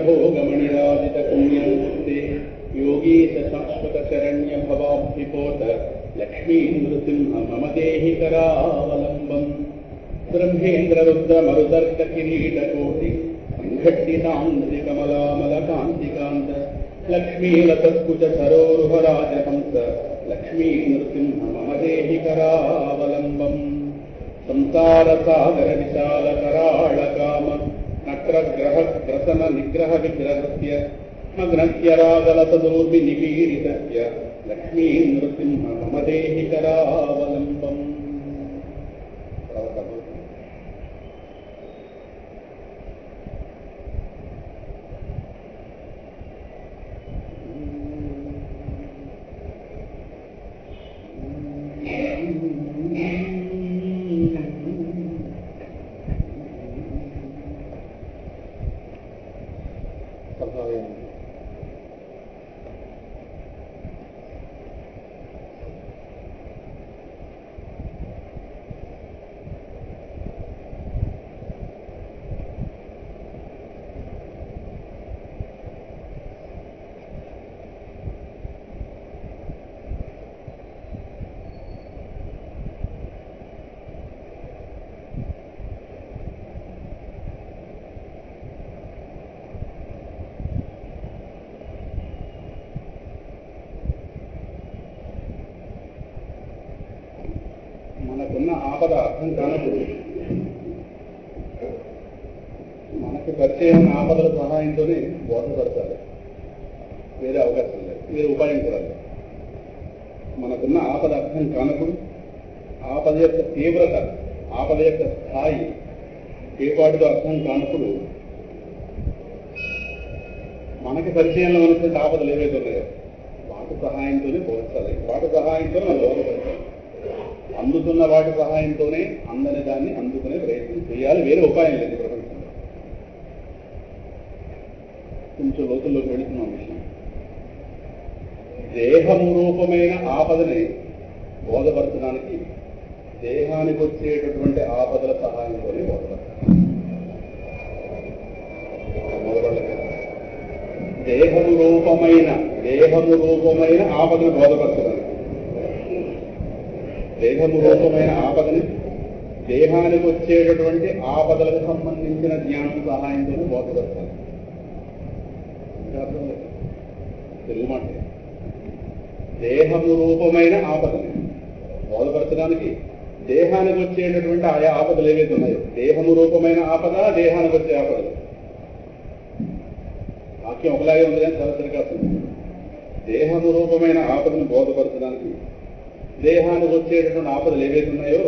भोगमणिराजित पुण्यमूर्ते योगीश शाश्वत शरण्य भवाब्धिपोत लक्ष्मी नृसिंह मम देहि करावलम्बम् ब्रह्मेन्द्र रुद्र मरुदर्क किरीटकोटि संघट्टितांसि कमलामलकान्तिकान्त लक्ष्मीलतस्कुच सरोरुहराजहंस लक्ष्मी नृसिंह मम देहि करावलम्बम् संसारसागर विशाल कराळ काम नक्रग्रह ग्रसन निग्रह विग्रहस्य मग्नस्य रागलसदोर्मि निपीडितस्य लक्ष्मी नृसिंह मम देहि करावलम्बम् మనకున్న ఆపద అర్థం కానప్పుడు మనకు పరిచయం ఆపదల సహాయంతోనే బోధపడతారు. వేరే అవకాశం లేదు, వేరే ఉపాయం కూడా లేదు. మనకున్న ఆపద అర్థం కానప్పుడు ఆపద యొక్క తీవ్రత, ఆపద యొక్క స్థాయి ఏపాటితో అర్థం కానప్పుడు మనకి పరిచయంలో ఉన్నటువంటి ఆపదలు ఏవైతే ఉన్నాయో వాటి సహాయంతోనే బోధించాలి. వాటి సహాయంతోనే మనం బోధపడతాం. అందుతున్న వాటి సహాయంతోనే అందని దాన్ని అందుకునే ప్రయత్నం చేయాలి. వేరే ఉపాయం లేదు ప్రపంచంలో. కొంచెం లోతుల్లోకి వెళుతున్నాం విషయం. దేహము రూపమైన ఆపదని బోధపరచడానికి దేహానికి వచ్చేటటువంటి ఆపదల సహాయంతోనే బోధపడతారు. దేహము రూపమైన ఆపదను బోధపరచడానికి, దేహము రూపమైన ఆపదని దేహానికి వచ్చేటటువంటి ఆపదలకు సంబంధించిన జ్ఞానం సహాయంతోనే బోధపడతారు. తెలుగు మాట. దేహము రూపమైన ఆపదని బోధపరచడానికి దేహానికి వచ్చేటటువంటి ఆయా ఆపదలు ఏవైతే ఉన్నాయో, దేహము రూపమైన ఆపద, దేహానికి వచ్చే ఆపదలు. వాక్యం ఒకలాగే ఉంది కానీ చాలా సరికాస్తుంది. దేహము రూపమైన ఆపదను బోధపరచడానికి దేహానికి వచ్చేటటువంటి ఆపదలు ఏవైతే ఉన్నాయో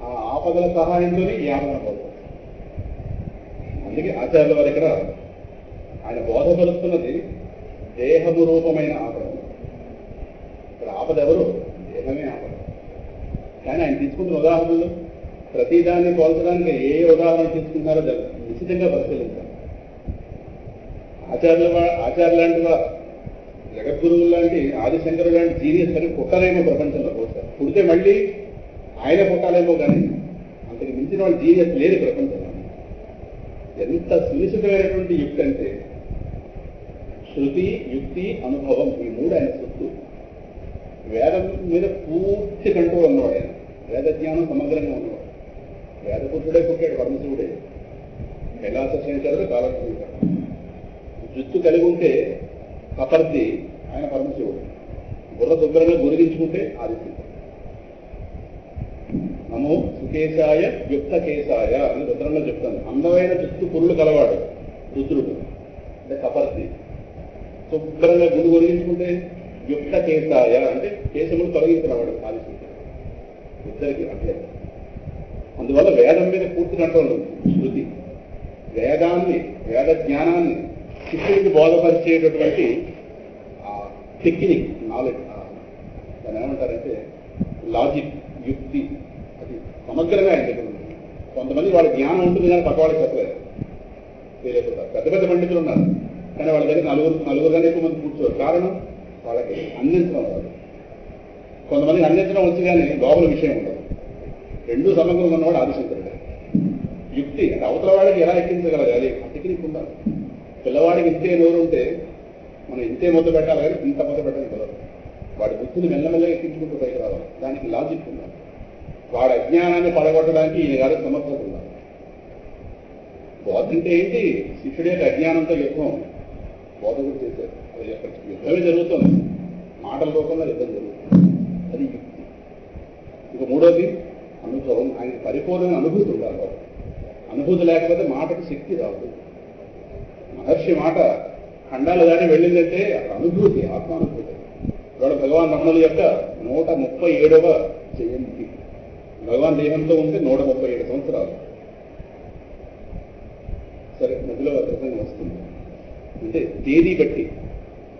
ఆ ఆపదల సహాయంతోనే ఈ ఆపదను బోధపడతారు. అందుకే ఆచార్యుల వారు ఇక్కడ ఆయన బోధపరుస్తున్నది దేహము రూపమైన ఆపద. ఇక్కడ ఆపద ఎవరు? దేహమే ఆపద. కానీ ఆయన తీసుకుంటున్న ఉదాహరణలు ప్రతిదాన్ని పోల్చడానికి ఏ ఉదాహరణ తీసుకున్నారో నిశ్చితంగా పరిశీలించాలి. ఆచార్య లాంటి జగద్గురువు లాంటి ఆదిశంకరుడు లాంటి జీనియస్ అని పుట్టాలేమో ప్రపంచంలో. పుడితే మళ్ళీ ఆయన పుట్టాలేమో కానీ అంతకు మించిన వాళ్ళు జీనియస్ లేదు ప్రపంచంలో. ఎంత సునిశ్చితమైనటువంటి యుక్తి అంటే శృతి, యుక్తి, అనుభవం, ఈ మూడు ఆయన సొత్తు. వేదం మీద పూర్తి కంట్రోల్ ఉన్నవాడు ఆయన. వేద జ్ఞానం సమగ్రంగా ఉన్నవాడు. వేదపురుషుడే పుట్టాడు పరమశివుడే. కైలాస శంకరుడు కాలక్షేపం. జుత్తు కలిగి ఉంటే కపర్ది ఆయన పరమశివుడు. బుర్ర శుభ్రంగా గురిగించుకుంటే ఆదిత్యుడు. నమో సుకేశాయ యుక్త కేశాయ అని రుద్రంలో చెప్తాను. అందమైన జుత్తు పురులు కలవాడు రుద్రుడు అంటే కపర్ది. శుభ్రంగా గురి గురిగించుకుంటే యుక్త కేశాయ అంటే కేశములు తొలగించినవాడు ఆదిత్యుడు. ఇద్దరికి అట్లే. అందువల్ల వేదం మీద పూర్తి కంట్రోల్ ఉంది. శృతి వేదాన్ని, వేద జ్ఞానాన్ని శిష్యుడికి బోధపరిచేటటువంటి టెక్నిక్, నాలెడ్జ్, దాన్ని ఏమంటారంటే లాజిక్, యుక్తి, అది సమగ్రంగా ఆయన దగ్గర ఉంది. కొంతమంది వాళ్ళ జ్ఞానం ఉంటుంది కానీ పక్క వాళ్ళకి చెప్పలేదు. తెలియకుండా పెద్ద పెద్ద పండితులు ఉన్నారు కానీ వాళ్ళ దగ్గర నలుగురుగానే ఎక్కువ మంది కూర్చోరు. కారణం వాళ్ళకి అందించడం రాదు. కొంతమందికి అందించడం వచ్చి కానీ లోపల విషయం ఉండదు. రెండూ సమగ్రంగా ఉన్నవాడు ఆదిశంకరుడు. యుక్తి అంటే అవతల వాళ్ళకి ఎలా ఎక్కించగలగాలి ఆ టెక్నిక్ ఉండాలి. పిల్లవాడికి ఇంతే నోరు ఉంటే మనం ఇంతే మొదలు పెట్టాలి కానీ ఇంత మొదలు పెట్టాలి పిల్లలు. వాడి బుద్ధిని మెల్లమెల్లగా ఎక్కించుకుంటూ పైకి రావాలి. దానికి లాజిక్ ఉండాలి. వాడి అజ్ఞానాన్ని పడగొట్టడానికి ఈయన గారి సమర్థత ఉండాలి. బోధ అంటే ఏంటి? శిష్యుడి యొక్క అజ్ఞానంతో యుద్ధం బోధకుడు చేశారు. అది యుద్ధమే జరుగుతుంది, మాటల రూపంలో యుద్ధం జరుగుతుంది. అది యుక్తి. ఇక మూడోది అనుభవం. ఆయనకి పరిపూర్ణమైన అనుభూతి ఉండాలి. అనుభూతి లేకపోతే మాటకు శక్తి రాదు. మహర్షి మాట ఖండాలు దాటి వెళ్ళిందంటే అనుభూతి, ఆత్మానుభూతి. ఇవాళ భగవాన్ రమణుల యొక్క 137వ జయంతి. భగవాన్ దేహంతో ఉంటే 137 సంవత్సరాలు. సరే, మధ్యలో ప్రసంగం వస్తుంది. అంటే తేదీ బట్టి,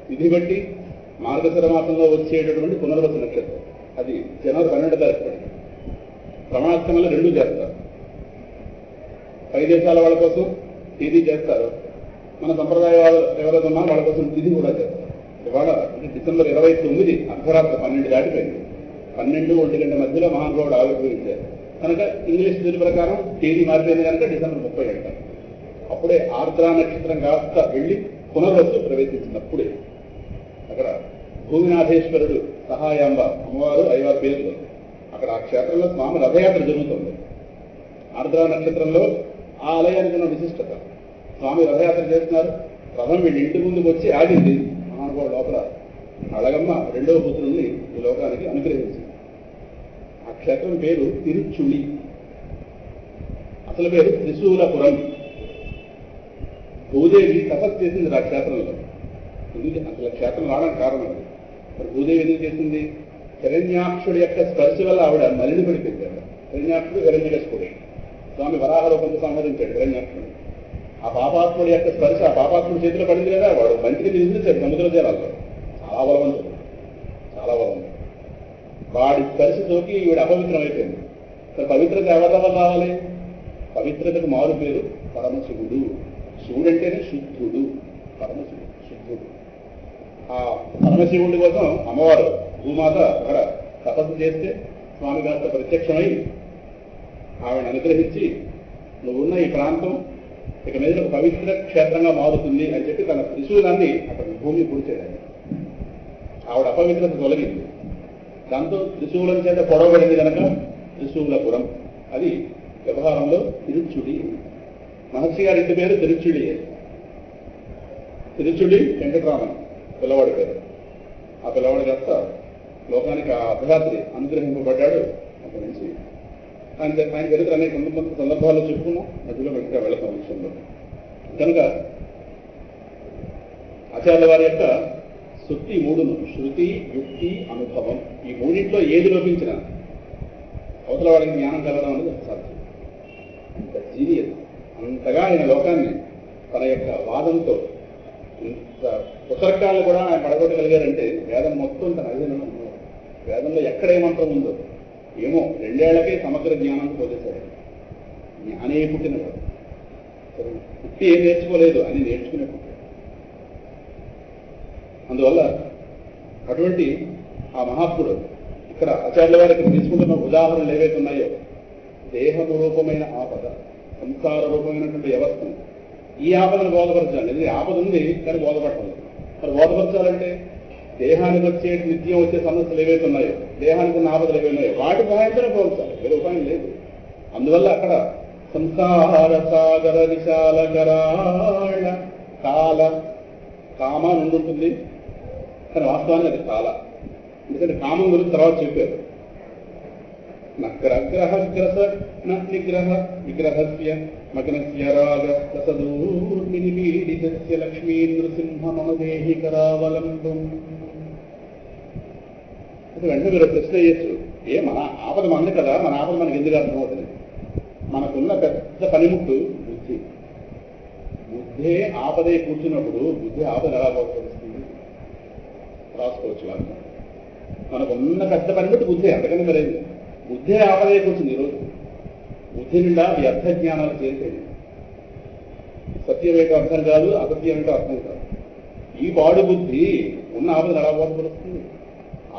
విధి బట్టి మార్గశిర మాసంలో వచ్చేటటువంటి పునర్వసు నక్షత్రం అది జనవరి 12వ తారీఖు పడింది. ప్రమాణాశ్రమంలో 2 చేస్తారు. పై దేశాల వాళ్ళ కోసం తేదీ చేస్తారు. మన సంప్రదాయ వాళ్ళు ఎవరైతే ఉన్నా వాళ్ళ కోసం తిథి కూడా చేస్తారు. ఇవాళ అంటే డిసెంబర్ 29 అర్ధరాత్రి 12 దాటిపోయింది. 12-1 గంట మధ్యలో మహానుభావుడు ఆవిర్భవించారు కనుక ఇంగ్లీష్ తిథి ప్రకారం తేదీ మారిపోయింది కనుక డిసెంబర్ 30 అంటారు. అప్పుడే ఆర్ద్రా నక్షత్రం కాస్త వెళ్ళి పునర్వసు ప్రవేశించినప్పుడే అక్కడ భూమినాథేశ్వరుడు, సహాయాంబ అమ్మవారు, అయ్యవారి పేర్లు అక్కడ ఆ క్షేత్రంలో స్వామి రథయాత్ర జరుగుతుంది. ఆర్ద్రా నక్షత్రంలో ఆ ఆలయానికి ఉన్న విశిష్టత. స్వామి రథయాత్ర చేస్తున్నారు. రథం వీళ్ళ ఇంటి ముందుకు వచ్చి ఆగింది. మహానుభావుడు లోపల అళగమ్మ 2వ పుత్రుణ్ణి ఈ లోకానికి అనుగ్రహించింది. ఆ క్షేత్రం పేరు తిరుచుళి. అసలు పేరు త్రిశూలపురం. భూదేవి తపస్సు చేసింది ఆ క్షేత్రంలో. ఎందుకు అసలు క్షేత్రం రావడానికి కారణం అది. మరి భూదేవి ఎందుకు చేసింది? హిరణ్యాక్షుడి యొక్క స్పర్శ వల్ల ఆవిడ మలిని పడిపోయింది. హిరణ్యాక్షుడు హిరణ్యకశిపుడు. స్వామి వరాహ రూపంతో సంహరించాడు హిరణ్యాక్షుడు. ఆ పాపాత్ముడి యొక్క స్పర్శ ఆ పాపాత్ముడి చేతిలో పడింది కదా, వాడు మంచిగా నిలిచాడు సముద్ర జలాల్లో. చాలా బలవంతుడు, చాలా బలవంతుడు. వాడి స్పర్శ సోకి వీడు అపవిత్రం అయిపోయింది. పవిత్రత ఎవరి వల్ల రావాలి? పవిత్రతకు మారు పేరు పరమశివుడు. శివుడు అంటేనే శుద్ధుడు, పరమశివుడు శుద్ధుడు. ఆ పరమశివుడి కోసం అమ్మవారు భూమాత అక్కడ తపస్సు చేస్తే స్వామి గారితో ప్రత్యక్షమై ఆవిడ అనుగ్రహించి నువ్వున్న ఈ ప్రాంతం ఇక మీద ఒక పవిత్ర క్షేత్రంగా మారుతుంది అని చెప్పి తన త్రిశూలాన్ని అక్కడ భూమి పూడ్చాడు. ఆవిడ అపవిత్రత తొలగింది. దాంతో త్రిశూలం చేత పొడవబడింది కనుక త్రిశూలపురం. అది వ్యవహారంలో తిరుచుడి. మహర్షి గారి ఇంటి పేరు తిరుచుడి. తిరుచుడి వెంకటరామన్ పిల్లవాడి పేరు. ఆ పిల్లవాడి కాస్త లోకానికి ఆ అర్ధరాత్రి అనుగ్రహింపబడ్డాడు. అక్కడి నుంచి ఆయన చరిత్ర అనేక సందర్భాల్లో చెప్పుకున్నాం. మధ్యలో ఇంకా వెళతాం విషయంలో. కనుక ఆచార్యుల వారి యొక్క శృతి 3ను శృతి, యుక్తి, అనుభవం ఈ మూడింట్లో ఏది లోపించినా అవతల వాడికి జ్ఞానం కలగడం అనేది అసాధ్యం. అంత జీనియస్. అంతగా ఆయన లోకాన్ని తన యొక్క వాదంతో ఇంత పుస్తకాలను కూడా ఆయన పడగొట్టగలిగారంటే వేదం మొత్తం తన అధీనంలో ఉంది. వేదంలో ఎక్కడ ఏ మంత్రం ఉందో ఏమో 2 ఏళ్లకే సమగ్ర జ్ఞానాన్ని పొందేశాడు. జ్ఞానే పుట్టినవాడు. పుట్టి ఏం నేర్చుకోలేదు, అని నేర్చుకునే పుట్టాడు. అందువల్ల అటువంటి ఆ మహాత్ముడు ఇక్కడ ఆచార్యుల వారికి తీసుకుంటున్న ఉదాహరణలు ఏవైతే ఉన్నాయో దేహము రూపమైన ఆపద, సంసార రూపమైనటువంటి వ్యవస్థను ఈ ఆపదను బోధపరచాలి. ఇది ఆపద ఉంది కానీ బోధపడలేదు. మరి బోధపరచాలంటే దేహానికి వచ్చే నిత్యం వచ్చే సమస్యలు ఏవైతే ఉన్నాయో, దేహానికి ఉన్న ఆపదలు ఏవైతే ఉన్నాయో వాటి సహాయంతోనే పోల్చాలి, వేరే ఉపాయం లేదు. అందువల్ల అక్కడ సంసార సాగర విశాల గరాళ కాల కామ నుండి ఉంటుంది కానీ వాస్తవానికి అది కాల. ఎందుకంటే కామం గురించి తర్వాత చెప్పారు. నగ్రహగ్రస నిగ్రహ విగ్రహస్య మగ్నస్య రాగ రసదూర్మినిపీడితస్య లక్ష్మీ నృసింహ మమ దేహి కరావలంబం. అది వెంటనే మీరు ప్రశ్న చేయొచ్చు, మన ఆపద మంది కదా, మన ఆపద మనకి ఎందుకు అర్థమవుతుంది? మనకున్న పెద్ద పనిముట్టు బుద్ధి. బుద్ధే ఆపదే కూర్చున్నప్పుడు బుద్ధి ఆపద ఎలా పోతుంది రాసుకోవచ్చు. మనకున్న పెద్ద పనిముట్టు బుద్ధి. అంతకన్నా మరేంది? బుద్ధే ఆపదే కూర్చుంది. ఈరోజు బుద్ధి నిండా వ్యర్థ జ్ఞానాలు చేసేది. సత్యం ఏంటో అర్థం కాదు, అసత్యం ఏంటో అర్థం కాదు. ఈ పాడు బుద్ధి ఉన్న ఆపదను ఎలా బోధపడుతుంది?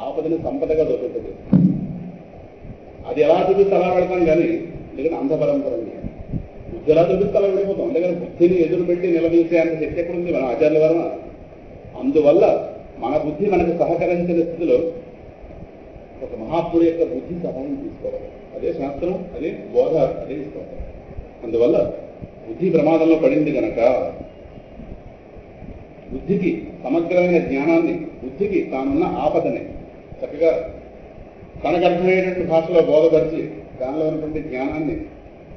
ఆపదని సంపదగా దొరుకుతుంది. అది ఎలా చూపిస్తే అలా పెడతాం కానీ లేకపోతే అంధపరంపరంగా బుద్ధి ఎలా చూపిస్తే అలా వెళ్ళిపోతాం. అందుకని బుద్ధిని ఎదురు పెట్టి నిలదీసే అంత శక్తి ఎక్కడుంది మన ఆచార్యుల వర్మ. అందువల్ల మన బుద్ధి మనకు సహకరించిన స్థితిలో ఒక మహాత్ముడి యొక్క బుద్ధి సహాయం తీసుకోవాలి. అదే శాస్త్రం, అదే బోధ, అదే స్తోత్రం. అందువల్ల బుద్ధి ప్రమాదంలో పడింది కనుక బుద్ధికి సమగ్రమైన జ్ఞానాన్ని, బుద్ధికి తానున్న ఆపదని చక్కగా తనకు అర్థమయ్యేటువంటి భాషలో బోధపరిచి దానిలో ఉన్నటువంటి జ్ఞానాన్ని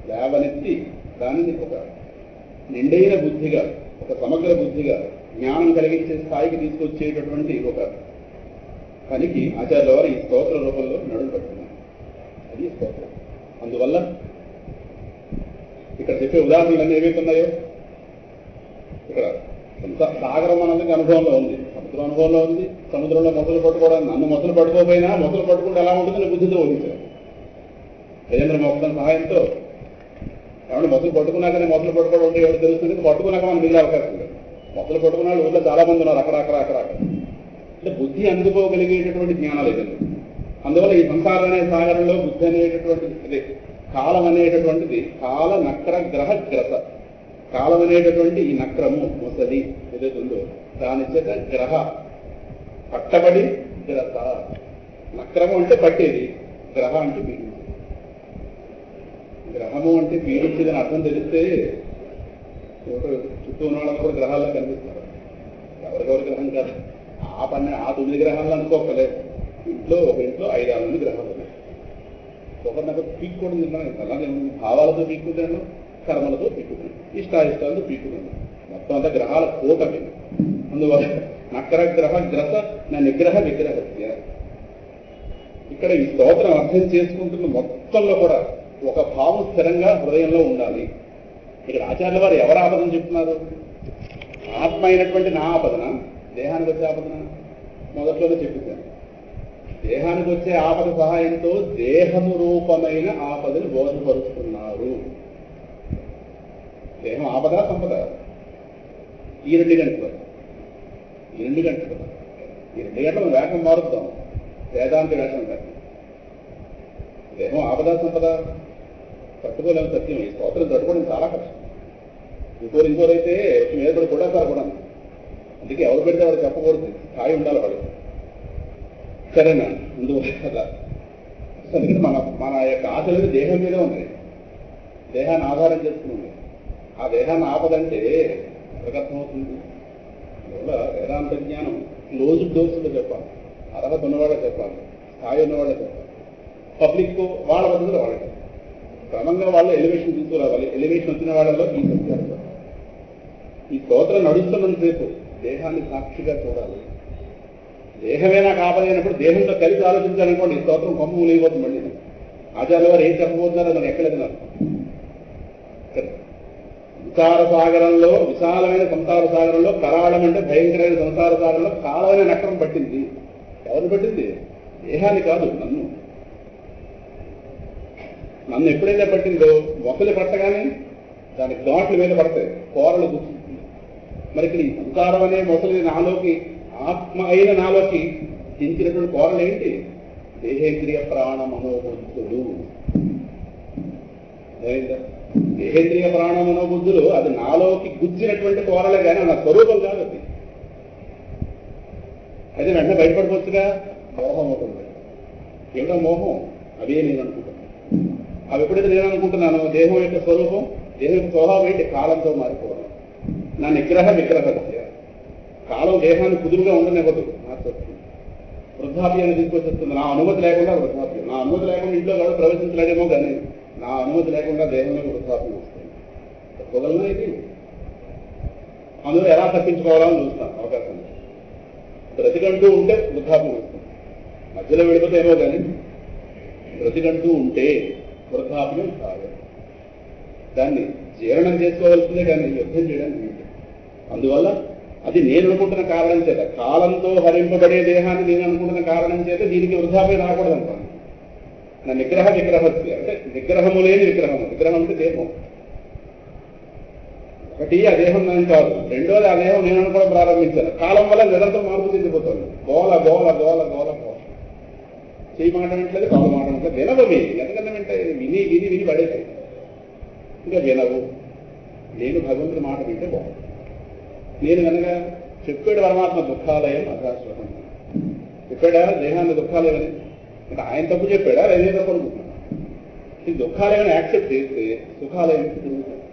లేవనెత్తి దానిని ఒక నిండైన బుద్ధిగా, ఒక సమగ్ర బుద్ధిగా జ్ఞానం కలిగించే స్థాయికి తీసుకొచ్చేటటువంటి ఒక పనికి ఆచార్యుల వారు ఈ స్తోత్ర రూపంలో నడుము పెడుతున్నారు. అది స్తోత్రం. అందువల్ల ఇక్కడ చెప్పే ఉదాహరణలు ఏవైతే ఉన్నాయో, ఇక్కడ సాగరం అన్నది అనుభవంలో ఉంది, సముద్రం అనుభవంలో ఉంది. సముద్రంలో మొసలు పట్టుకోవడానికి నన్ను మొసలు పట్టుకోపోయినా మొసలు పట్టుకుంటే ఎలా ఉంటుందని బుద్ధితో ఊహించారు. గజేంద్ర మోక్షం సహాయంతో ఏమంటే మొసలు పట్టుకున్నాకనే మొసలు పట్టుకోవడం ఉంటే ఎవరు తెలుస్తుంది, పట్టుకున్నాక మనం మిగిలిన అవకాశం లేదు. మొసలు పట్టుకున్న వాళ్ళు ఊళ్ళో చాలా మంది ఉన్నారు అక్కడ. అంటే బుద్ధి అందుకోగలిగేటటువంటి జ్ఞానాలు ఏదండి. అందువల్ల ఈ సంసారం అనే సాగరంలో బుద్ధి అనేటటువంటిది, అదే కాలం అనేటటువంటిది కాల నక్ర గ్రహ గ్రస. కాలం అనేటటువంటి ఈ నక్రము మొసలి ఏదైతే ఉందో దాని చేత గ్రహ పట్టబడి గ్రస. నక్రము అంటే పట్టేది, గ్రహ అంటే పీడించేది. గ్రహము అంటే పీడించేదని అర్థం తెలిస్తే చుట్టూ ఉన్న వాళ్ళకి కూడా గ్రహాల్లో కనిపిస్తున్నారు. ఎవరికెవరి గ్రహం కాదు, ఆ 9 గ్రహాలు అనుకోకలేదు. ఒక ఇంట్లో 5-6 గ్రహాలు ఉన్నాయి. ఒకరినొక పీక్కోవడం తిన్నాను. అలాగే భావాలతో పీక్కుంటాను, కర్మలతో పీక్కుతాను, ఇష్టాయిష్టాలతో పీక్కుతాను. మొత్తం అంతా గ్రహాల కూటమి. అందువల్ల నక్కర గ్రహ గ్రస నా నిగ్రహ విగ్రహస్య. ఇక్కడ ఈ స్తోత్రం అర్థం చేసుకుంటున్న మొత్తంలో కూడా ఒక భావం స్థిరంగా హృదయంలో ఉండాలి. ఇక్కడ ఆచార్యుల వారు ఎవరు ఆపదన చెప్తున్నారు? ఆత్మ అయినటువంటి నా ఆపదన, దేహానికి వచ్చే ఆపదన మొదట్లోనే చెప్పిస్తాను. దేహానికి వచ్చే ఆపద సహాయంతో దేహము రూపమైన ఆపదని బోధపరుస్తున్నారు. దేహం ఆపద సంపద ఈ 2 గంటలు. ఈ 2 గంటలు వేగం మారుద్దాం, వేదాంత వేషం కాదు. దేహం ఆపద సంపద తట్టుకోలేని సత్యం. ఈ స్తోత్రం తట్టుకోవడం చాలా కష్టం. ఇంకోరైతే మీద కూడా కూడా అందుకే ఎవరు పెడితే వాడు చెప్పకూడదు, స్థాయి ఉండాలి వాడు. సరేనా? అందువల్ల అందుకని మన యొక్క ఆశలు దేహం మీద ఉన్నాయి, దేహాన్ని ఆధారం చేసుకుని ఉన్నాయి. ఆ దేహాన్ని ఆపదంటే ఎవరికి అర్థమవుతుంది? అందువల్ల వేదాంత జ్ఞానం క్లోజ్డ్ డోర్స్లో చెప్పాలి, అర్హత ఉన్నవాళ్ళే చెప్పాలి, స్థాయి ఉన్నవాళ్ళే చెప్పాలి. పబ్లిక్ వాళ్ళ పద్ధతిలో వాళ్ళకి క్రమంగా వాళ్ళు ఎలివేషన్ తీసుకురావాలి. ఎలివేషన్ వచ్చిన వాళ్ళలో ఈ సత్యాలు. ఈ స్తోత్రం నడుస్తున్నంతసేపు దేహాన్ని సాక్షిగా చూడాలి. దేహమే నాకు ఆపదైనప్పుడు దేహంతో కలిసి ఆలోచించాలనుకోండి, ఈ స్తోత్రం కొమ్ము లేకపోతుంది. మళ్ళీ ఆచార్యుల వారు ఏం చెప్పబోతున్నారో నాకు ఎక్కలేదు. నాకు సంసార సాగరంలో, విశాలమైన సంసార సాగరంలో, కరాళం అంటే భయంకరమైన సంసార సాగరంలో కాలమైన నక్కరం పట్టింది. ఎవరిని పట్టింది? దేహాన్ని కాదు, నన్ను ఎప్పుడైతే పట్టిందో మొసలి పట్టగానే దానికి ఘాట్ల మీద పడతాయి, కోరలు గుర్తుంది. మరి ఇక్కడ ఈ సంసారం అనే మొసలి నాలోకి, ఆత్మ అయిన నాలోకి దించినటువంటి కోరలు ఏంటి? దేహేంద్రియ ప్రాణ మనోబుద్ధులు. దేహేంద్రియ ప్రాణ మనోబుద్ధులు అది నాలోకి గుచ్చినటువంటి కోరలే కానీ నా స్వరూపం కాదు. అది అయితే వెంటనే బయటపడిపోవచ్చుగా. మోహం అవుతుంది. ఏమిటో మోహం? అవే నేను అనుకుంటున్నాను. అవి ఎప్పుడైతే నేను అనుకుంటున్నాను, దేహం యొక్క స్వరూపం, దేహం యొక్క స్వభావం ఏంటి? కాలంతో మారిపోవడం. నా నిగ్రహ విగ్రహస్య. కాలం దేహాన్ని కుదురుగా ఉండనివ్వదు, మార్చొస్తుంది. వృద్ధాప్యాన్ని తీసుకొచ్చేస్తుంది. నా అనుమతి లేకుండా వృద్ధాప్యం. నా అనుమతి లేకుండా ఇంట్లో కాదు ప్రవేశించలేదేమో కానీ నా అనుమతి లేకుండా దేహంలో వృద్ధాప్యం వస్తుంది. తప్పగలనా ఇది? అందులో ఎలా తప్పించుకోవాలని చూస్తాను అవకాశం. బ్రతికంటూ ఉంటే వృద్ధాప్యం వస్తుంది. మధ్యలో వెళ్ళిపోతే ఏమో కానీ బ్రతికంటూ ఉంటే వృద్ధాప్యం కాదు. దాన్ని జీర్ణం చేసుకోవాల్సిందే కానీ యుద్ధం చేయడానికి వీలు. అందువల్ల అది నేను అనుకుంటున్న కారణం చేత, కాలంతో హరింపబడే దేహాన్ని నేను అనుకుంటున్న కారణం చేత దీనికి వృద్ధాప్యం రాకూడదు అనుకోండి. నా నిగ్రహ విగ్రహస్య అంటే నిగ్రహము లేని విగ్రహం. విగ్రహం అంటే దేహం. ఒకటి ఆ దేహం నేను కాదు, రెండోది ఆ దేహం నేను అనుకోవడం ప్రారంభించాను. కాలం వల్ల నిరంతరం మార్పు చెందిపోతుంది. గోల గోల గోల గోల గోల. చేయి మాట వింటలేదు, కాలు మాట వింటలేదు. వినవు. ఎందుకంటే వింటే విని విని విని పడేసాయి. ఇంకా వినవు. నేను భగవంతుడి మాట వింటే బాగుంటుంది. నేను కనుక చెప్పాడు పరమాత్మ దుఃఖాలయం అశాశ్వతం, చెప్పాడా దేహాన్ని దుఃఖాలయమని, అంటే ఆయన తప్పు చెప్పాడా నేనే తప్పు అనుకుంటున్నాను. ఈ దుఃఖాలయమని యాక్సెప్ట్ చేస్తే సుఖాలయం తిరుగుతాను.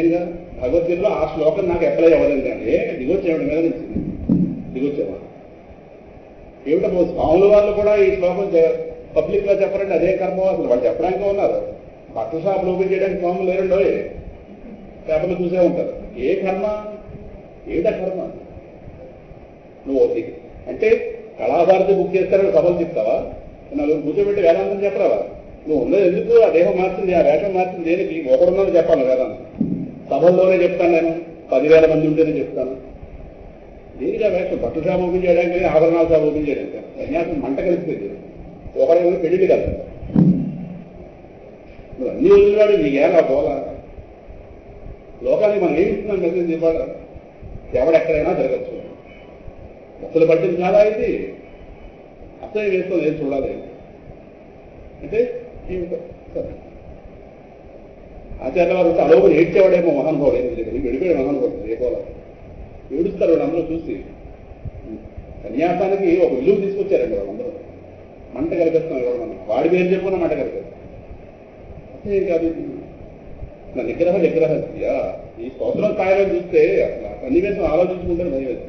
ఏంగా భగవద్గీతలో ఆ శ్లోకం నాకు అప్లై అవ్వదండి అంటే దిగొచ్చేవాడి మీద నిలిచింది. దిగొచ్చేవాడు ఏమిటో స్వాముల వాళ్ళు కూడా ఈ శ్లోకం పబ్లిక్ లో చెప్పరండి, అదే కర్మ. అసలు వాళ్ళు చెప్పడానికి ఉన్నారు, బట్టల షాపులు ఓపెన్ చేయడానికి స్వాములు లేరండో, పేపర్లు చూసే ఉంటారు. ఏ కర్మ, ఏమిటా కర్మ? నువ్వు అంటే కళాభారతి బుక్ చేస్తారని సభలు చెప్తావా? నలుగురు కూర్చోబెట్టి వేదాంతం చెప్పరావా? నువ్వు ఉన్నది ఎందుకు? ఆ దేహం మార్చింది, ఆ వేషం మార్చింది దేనికి? ఒకడున్నది చెప్పాలి వేదాంతం. సభల్లోనే చెప్తాను, నేను 10,000 మంది ఉంటేనే చెప్తాను. దేనికి ఆ వేషం? బట్టల షాప్ ఓపెన్ చేయడానికి, ఆభరణాల షాప్ ఓపెన్ చేయడానికి సన్యాసం మంట కలిసిపోయింది. ఒకడేమో పెళ్లి కదా, నువ్వు అన్ని వదిలివాడు నీకేలా పోలా. లోకానికి మనం ఏమి ఇస్తున్నాం మెసేజ్ ఇవ్వాల? ఎవడెక్కడైనా జరగచ్చు. అసలు పట్టింది చాలా ఇది అసలు వేస్తాం, ఏం చూడాలి అంటే ఆచార్య వారు ఉంటే అలోపని ఏడ్చేవాడేమో మహానుభావుడు. ఏం తెలియదు విడిపోయాడు మహానుభావుడు. రేపోలా ఏడుస్తారు వాళ్ళందరూ చూసి. సన్యాసానికి ఒక విలువ తీసుకొచ్చారండి వాళ్ళందరూ. మంట కలిపిస్తున్నాం ఇవాళ మనం, వాడి పేరు చెప్పుకున్న మంట కలిపిస్తాం. అసలు కాదు నా నిగ్రహస్య. ఈ స్తోత్రం స్థాయిలో చూస్తే అసలు సన్నివేశం ఆలోచించుకుంటే భయం.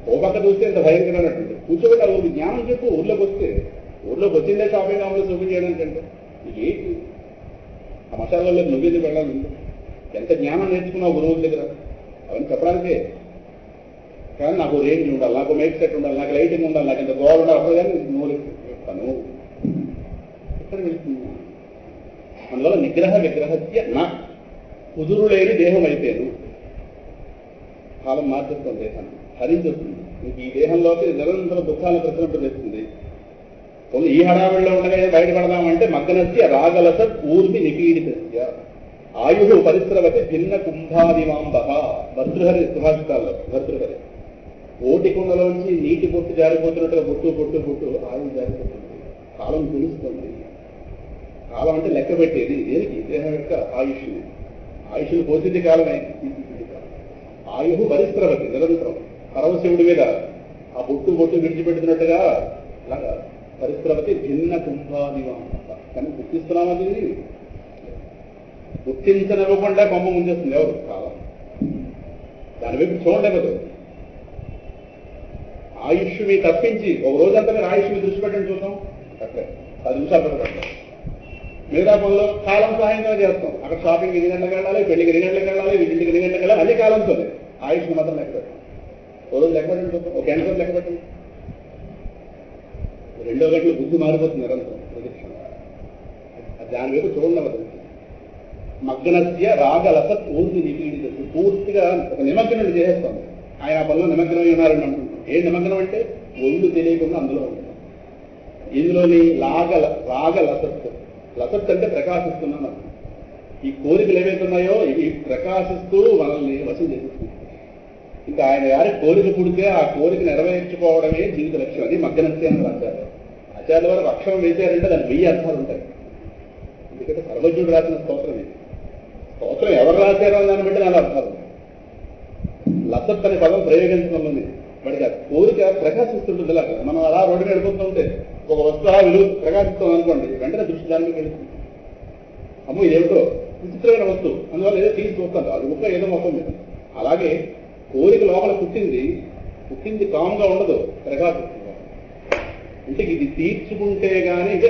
ఓ పక్క చూస్తే ఇంత భయంకరమైనటువంటి కూర్చోబెట్టి అది ఒక జ్ఞానం చెప్పు. ఊర్లోకి వచ్చిందే షాపింగ్ మాల్లో షాపింగ్ చేయడానికి అంటే ఏంటి ఆ మసాలలో నువ్వేది వెళ్ళాలి? ఎంత జ్ఞానం నేర్చుకున్నావు గురువుల దగ్గర, అవన్నీ చెప్పడానికే. కానీ నాకు రేంజ్ ఉండాలి, నాకు మేక్ సెట్ ఉండాలి, నాకు లైటింగ్ ఉండాలి, నాకు ఎంత గోల్ ఉండాలి, అప్పుడు కానీ నువ్వు చెప్తాను ఎక్కడ వెళ్తున్నా. అందువల్ల విగ్రహస్య నా కుదురు లేని దేహం అయితేను కాలం మార్చేస్తాం, దేహాన్ని హరించేస్తుంది. నీకు ఈ దేహంలోకి నిరంతర దుఃఖాలను ప్రశ్నట్టు తెస్తుంది. కొన్ని ఈ హడావిడిలో ఉండగా బయటపడదామంటే మగ్గనస్య రాగలస పూర్తి నిపీడితస్య ఆయు పరిశ్రవతి భిన్న కుంభాదిమాంబ. భర్తృహరి సుభాషితాల్లో భర్తృహరి ఓటి కుండలోంచి నీటి పొట్టు జారిపోతున్నట్టుగా పొట్టు ఆయు జారిపోతుంది. కాలం తెలుస్తుంది. కాలం అంటే లెక్క పెట్టేది దేనికి? దేహం యొక్క ఆయుష్ని పోసింది కాలమే. ఆయు పరిశ్రవతి నిరంతరం పరమశివుడి మీద ఆ బొట్టు విడిచిపెడుతున్నట్టుగా అలాగా పరిశ్రవతి భిన్న కుంభాదిమాంబ. కానీ గుర్తిస్తున్నామది గుర్తించనివ్వకుండా కొమ్మ ముంచేస్తుంది ఎవరు? కాలం. దాని వైపు చూడలేదు. ఆయుష్మి తప్పించి ఒక రోజంతా మీరు ఆయుష్మి దృష్టి పెట్టండి చూద్దాం. అక్కడ 10 నిమిషాలు పెట్టండి. మిగతా పనులు కాలం సహాయంగా చేస్తాం. అక్కడ షాపింగ్ 8 గంటలకు వెళ్ళాలి, పెళ్లికి 8 గంటలకు వెళ్ళాలి, వీటికి 8 గంటలకు వెళ్ళాలి, అన్ని కాలంతోనే. ఆయుష్ని మాత్రం లెక్క పెట్టండి. ఓ రోజు లెక్క పెట్టండి చూద్దాం. ఒక గంట లెక్క పెట్టండి. 2 గంటలు బుద్ధి మారిపోతుంది నిరంతరం ప్రదక్షిణ. దాని వైపు చూడవద్దు. మగ్నస్య రాగలస పూర్తి నిపీడిత. పూర్తిగా ఒక నిమగ్నం చేసేస్తాం. ఆయన ఆ పనులు నిమగ్నమై ఉన్నారని అంటున్నాం. ఏ నిమగ్నం అంటే ఒళ్ళు తెలియకుండా అందులో ఉంటుంది. ఇందులోని రాగలసత్. లసత్ అంటే ప్రకాశిస్తున్నాను. ఈ కోరికలు ఏవైతున్నాయో ఇవి ప్రకాశిస్తూ మనల్ని వశం చేసేస్తుంది. ఇంకా ఆయన గారి కోరిక పుడితే ఆ కోరిక నెరవేర్చుకోవడమే జీవిత లక్ష్యం. అది మగ్గనస్య అని రాశారు. ఆచార్యుల వారు అక్షరం వేశారంటే దానికి 1000 అర్థాలు ఉంటాయి. ఎందుకంటే సర్వజ్ఞుడు రాసిన స్తోత్రం ఇది. స్తోత్రం ఎవరు రాశారో దాన్ని బట్టి దాని అర్థాలు. లసత్ అనే పదం ప్రయోగించడంలోనే వాడికి ఆ కోరిక ప్రకాశిస్తుంటుంది. ఇలాగా మనం అలా రోడ్డు మీద వెళ్ళిపోతూ ఉంటే ఒక వస్తువు అలా విలువ ప్రకాశిస్తాం అనుకోండి, వెంటనే దృష్టి దాని మీద వెళుతుంది. అమ్మో ఇదేమిటో విచిత్రమైన వస్తువు, అందువల్ల ఏదో తీసి చూస్తాను, అది ముక్క ఏదో మొత్తం మీద. అలాగే కోరిక లోపల పుట్టింది కామ్గా ఉండదు, ప్రకాశిస్తుంది. అంటే ఇది తీర్చుకుంటే కానీ ఇక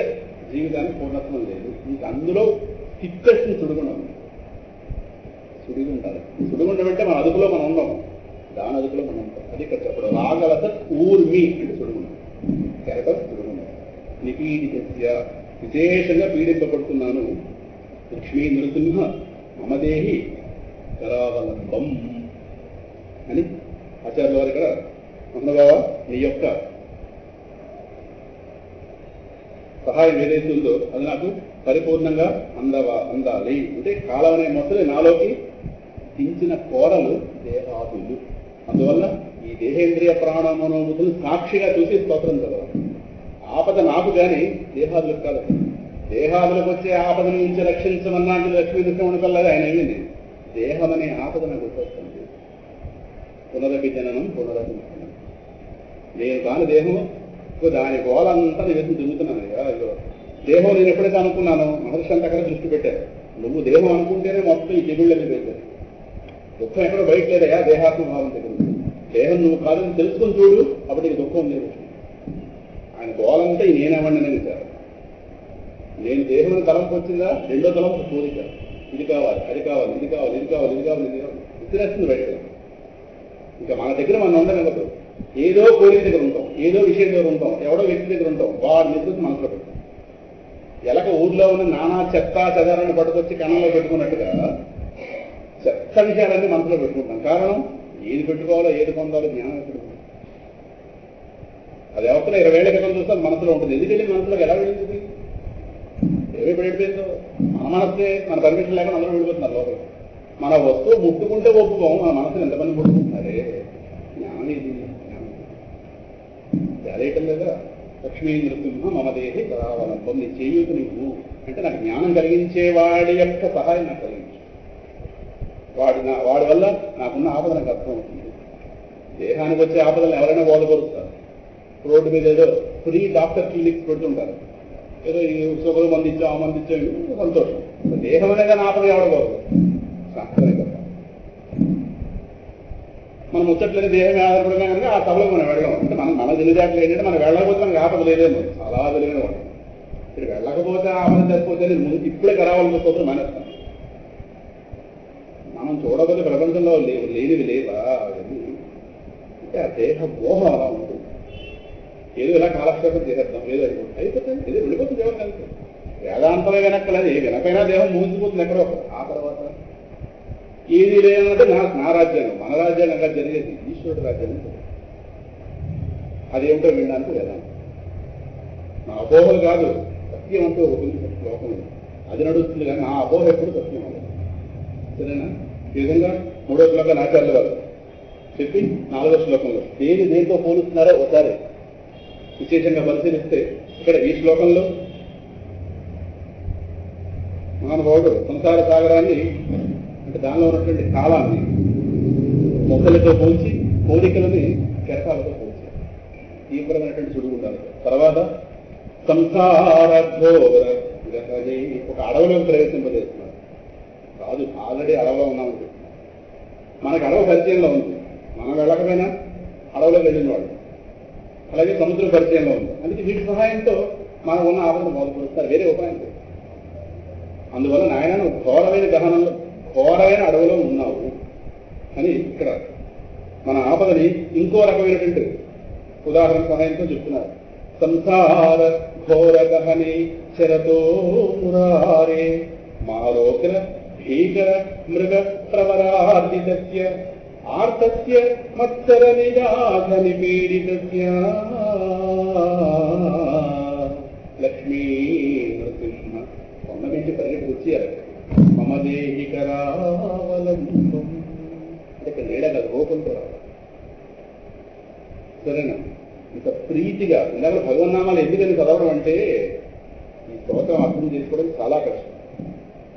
జీవితానికి పూర్ణత్వం లేదు. ఇంక అందులో తిప్పేసి సుడిగుండం సుడిగుంటారు. సుడిగుండం అంటే మన అదుపులో మనం ఉన్నాం, దాని అదుపులో మనం ఉంటాం. అది ఇక్కడ చెప్పడం. రాగలస ఊర్మి అంటే సుడిగుండం, కెరటం సుడిగుండం. నిపీడిత విశేషంగా పీడింపబడుతున్నాను. లక్ష్మీ నృసింహ మమదేహి కరావలంబం అని ఆచార్యుల వారు ఇక్కడ మహానుభావ నీ యొక్క సహాయం ఏదైతే ఉందో అది నాకు పరిపూర్ణంగా అందాలి. అంటే కాలం అనే మొసలి నాలోకి దించిన కోరలు దేహాదులు. అందువల్ల ఈ దేహేంద్రియ ప్రాణమనోమతులు సాక్షిగా చూసి స్తోత్రం చదవాలి. ఆపద నాకు కానీ దేహాదులకు కాదు. దేహాదులకు వచ్చే ఆపద నుంచి రక్షించమన్నా లక్ష్మీ నృసింహుని కల్లాగా ఆయన ఏమైంది దేహం అనే ఆపద నాకు గుర్తొస్తుంది. పునరపి జననం పునరపి మరణం. నేను కాని దేహం దాని గోలంతా నేను వేసి తిరుగుతున్నాను. ఇదిగో దేహం నేను ఎప్పుడైతే అనుకున్నానో మహర్షి అంతా అక్కడ దృష్టి పెట్టారు. నువ్వు దేహం అనుకుంటేనే మొత్తం ఈ తెగుళ్ళని పెట్టారు. దుఃఖం ఎక్కడో బయట లేదయా, దేహాత్మ భావం దగ్గర. దేహం నువ్వు కాదని తెలుసుకుని చూడు, అప్పుడు నీకు దుఃఖం లేదు. ఆయన గోలంతా ఈ నేనేమన్నా సార్. నేను దేహం తలంపు వచ్చిందా, రెండో తలంపు కోరిక. ఇది కావాలి, అది కావాలి, ఇది కావాలి, ఇది కావాలి, ఇది కావాలి, ఇది కావాలి, విసిరేస్తుంది బయట. ఇంకా మన దగ్గర మనం ఉండగలదు. ఏదో కోరిక దగ్గర ఉంటాం, ఏదో విషయం దగ్గర ఉంటాం, ఎవడో వ్యక్తి దగ్గర ఉంటాం, వాడి నిద్రకి మనసులో పెడతాం. ఎలక ఊర్లో ఉన్న నానా చెత్త చెదారాన్ని పట్టుకొచ్చి కన్నంలో పెట్టుకున్నట్టుగా చెత్త విషయాలన్నీ మనసులో పెట్టుకుంటాం. కారణం ఏది పెట్టుకోవాలో, ఏది పొందాలో జ్ఞానం పెట్టుకుంటాం. అది ఎవరికైనా 20 ఏళ్ల క్రితం చూస్తే అది మనసులో ఉంటుంది. ఎందుకంటే మనసులోకి ఎలా వెళ్ళింది? ఏమి వెళ్ళిపోయిందో మన మనసే, మన పర్మిషన్ లేకుండా అందరూ వెళ్ళిపోతున్నారు లోపల. మన వస్తువు ముట్టుకుంటే ఒప్పుకోం, మన మనసుని ఎంతమంది ముట్టుకుంటున్నారే. జ్ఞానం ఇది, తెలియటం లేదా? లక్ష్మీ నృసింహ మమదేహి కరావలంబం. నీ చేయూతు నువ్వు అంటే నాకు జ్ఞానం కలిగించేవాడి యొక్క సహాయం నాకు కలిగించు. వాడి వల్ల నాకున్న ఆపద నాకు అర్థమవుతుంది. దేహానికి వచ్చే ఆపదలను ఎవరైనా బోధపరుస్తారు. రోడ్డు మీద ఏదో ఫ్రీ డాక్టర్ క్లినిక్స్ పెడుతుంటారు. ఏదో ఈ షుగర్ మందించాం, ఆ మందించాం, సంతోషం. దేహం అనేది ఆపద ఎవడబోదు శాస్త్రమే కదా. మనం ముచ్చట్లేని దేహమే ఆధారపడినా కనుక ఆ సభలో మనం వెళ్ళాం. అంటే మన తెలివితేటలు ఏంటంటే మనం వెళ్ళకపోతే మనకు ఆపద లేదేమో, చాలా తెలివైన వాడు. ఇక్కడ వెళ్ళకపోతే ఆపద సరిపోతే ముందు ఇప్పుడే కరావాలని కోసం మానేస్తాం. మనం చూడకపోతే ప్రపంచంలో లేనివి లేవా అవన్నీ. అంటే ఆ దేహ మోహం అలా ఉంటుంది. ఏదో ఇలా కాలక్షేపం చేసేద్దాం, ఏదో అయిపోతుంది, ఏదో వెళ్ళిపోతుంది. దేవం కలిసి వేదాంతమే వెనక్కలేదు. ఏ వెనకైనా దేహం మూసిపోతుంది ఎక్కడో. ఆ తర్వాత ఏది లేదంటే నా రాజ్యాంగం, మన రాజ్యాంగంగా జరిగేది ఈశ్వరుడు రాజ్యాంగం. అదేమిటో వినడానికి వేదాంతం. నా అపోహలు కాదు, సత్యం అంటూ ఒక శ్లోకం అది నడుస్తుంది. కానీ నా అపోహ ఎప్పుడు సత్యం అవ్వదు. సరేనా? ఈ విధంగా 3వ శ్లోకాన్ని ఆచార్యుల వారు చెప్పి 4వ శ్లోకంలో దేనితో పోలుస్తున్నారో ఒకసారి విశేషంగా పరిశీలిస్తే, ఇక్కడ ఈ శ్లోకంలో మహానుభావుడు సంసార సాగరాన్ని అంటే దానిలో ఉన్నటువంటి కాలాన్ని మొక్కలతో పోల్చి, కోరికలని కెరటాలతో పోల్చి తీవ్రమైనటువంటి సుడుగుండాలి. తర్వాత సంసార ఘోర ఒక అడవిలోకి ప్రవేశింపజేస్తున్నారు. కాదు, ఆల్రెడీ అడవిలో ఉన్నాము. మనకు అడవి పరిచయంలో ఉంది, మనం వెళ్ళకపోయినా అడవిలోకి వెళ్ళిన వాళ్ళు. అలాగే సముద్రం పరిచయంలో ఉంది. అందుకే వీటి సహాయంతో మనం ఉన్న ఆపదను మొదలుపరుస్తారు. వేరే ఉపాయం లేదు. అందువల్ల నాయన నువ్వు ఘోరమైన గహనంలో, ఘోరమైన అడవిలో ఉన్నావు అని ఇక్కడ మన ఆపదని ఇంకో రకమైనటువంటి ఉదాహరణ సహాయంతో చెప్తున్నారు. సంసార ఘోర గహనే శరతో మురారే మారోగ్ర భీకర మృగ ప్రవరార్దితస్య ఆర్తస్య మత్సర నిరాధ నిపీడితస్య లక్ష్మీ నృసింహ కొండ నుంచి పరిగెట్టుకు వచ్చారు. మమదేహి కరావలంబం అంటే నీడ కాదు, రూపంతో రావాలి. సరేనా? ఇంత ప్రీతిగా ఇలాగ భగవన్నామాలు ఎందుకని చదవడం అంటే ఈ స్తోత్రం అర్థం చేసుకోవడం చాలా కష్టం.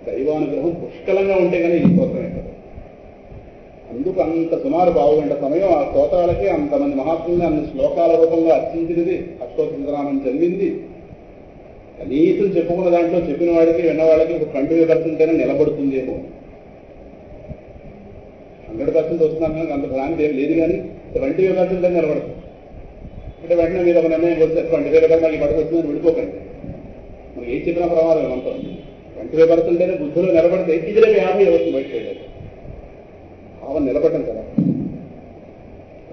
దైవానుగ్రహం పుష్కలంగా ఉంటే కానీ ఈ స్తోత్రం ఎక్కడ. అందుకు అంత సుమారు 1/2 గంట సమయం ఆ స్తోత్రాలకే అంతమంది మహాత్ముల్ని అన్ని శ్లోకాల రూపంలో అర్చించినది, అష్టోత్తరామని చదివింది. కనీసం చెప్పుకున్న దాంట్లో చెప్పిన వాడికి విన్నవాడికి ఒక కంటి విపడుతుంటేనే నిలబడుతుందేమో. 100% వస్తున్నాను కానీ అంత భ్రాంతి ఏం లేదు. కానీ 20% నిలబడుతుంది. అంటే వెంటనే మీరు ఒక నిర్ణయం వచ్చారు, 20% నాకు పడకు వచ్చిందని విడిపోకండి. మనకి ఏ చెప్పినా ప్రమాదం అంతా 20% బుద్ధిలో నిలబడితే ఇదిలో 50 అవుతుంది బయట చేయలేదు. భావం నిలబడ్డం కదా.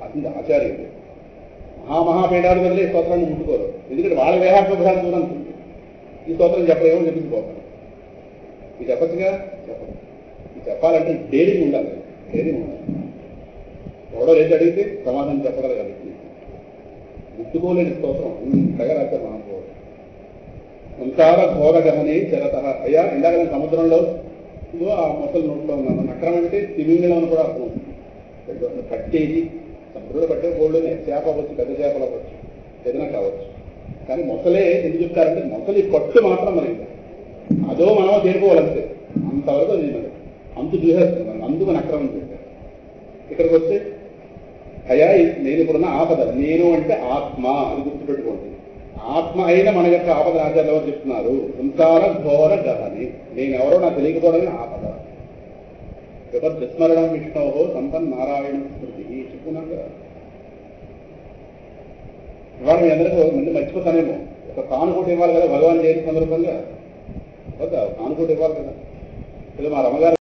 అది ఆచార్యుడు మహాపీఠాలు వదిలే స్తోత్రాన్ని ముట్టుకోరు. ఎందుకంటే వాళ్ళ దేహాత్మ భ్రాంతి దూరం ఉంటుంది. ఈ స్తోత్రం చెప్పలేమో చెప్పించుకోవాలి. ఇది చెప్పచ్చుగా, చెప్పదు. ఇది చెప్పాలంటే డైరింగ్ ఉండాలి. డైరింగ్ ఉండాలి. ఎవడో ఏది అడిగితే సమాధానం చెప్పగలగాలి. ముట్టుకోలేని స్తోత్రం ఇంతగా రాశారు మహానుభావుడు. సంసార ఘోర గహనే చరత. అయ్యా ఇందాక నేను సముద్రంలో ఆ మొసలు నోట్లో ఉన్నాను. నక్రం అంటే తిమింగళం అని కూడా అర్థం. కట్టేది సముద్రంలో పట్టే గోల్డ్లోనే చేప అవ్వచ్చు, పెద్ద చేపలు అవ్వచ్చు, ఏదైనా కావచ్చు. కానీ మొసలే ఎందుకు చెప్తారంటే మొసలి పట్టు మాత్రం మనకి అదో మనమో చేరుకోవాలంటే అంతవరకు అది మరి అంతు చూసేస్తుంది. అందుకు అక్రమం చేశారు. ఇక్కడికి వస్తే హయా నేను ఇప్పుడున్న ఆపద, నేను అంటే ఆత్మ అని గుర్తుపెట్టుకోండి. ఆత్మ అయిన మన యొక్క ఆపద ఆచార్యులు ఎవరు చెప్తున్నారు? సంసార ఘోర గహని, నేను ఎవరో నాకు తెలియకపోవడమే ఆపద. ఎవరు విస్మరణం విష్ణోహో సంపన్ నారాయణ స్మృతి చెప్పుకున్నాం కదా. ఇవాళ మీ అందరికీ మంది మర్చిపోతానేమో, ఒక కానుకోటి ఇవ్వాలి కదా భగవాన్ జయంతి సందర్భంగా, కానుకోటి ఇవ్వాలి కదా. మా రమగారు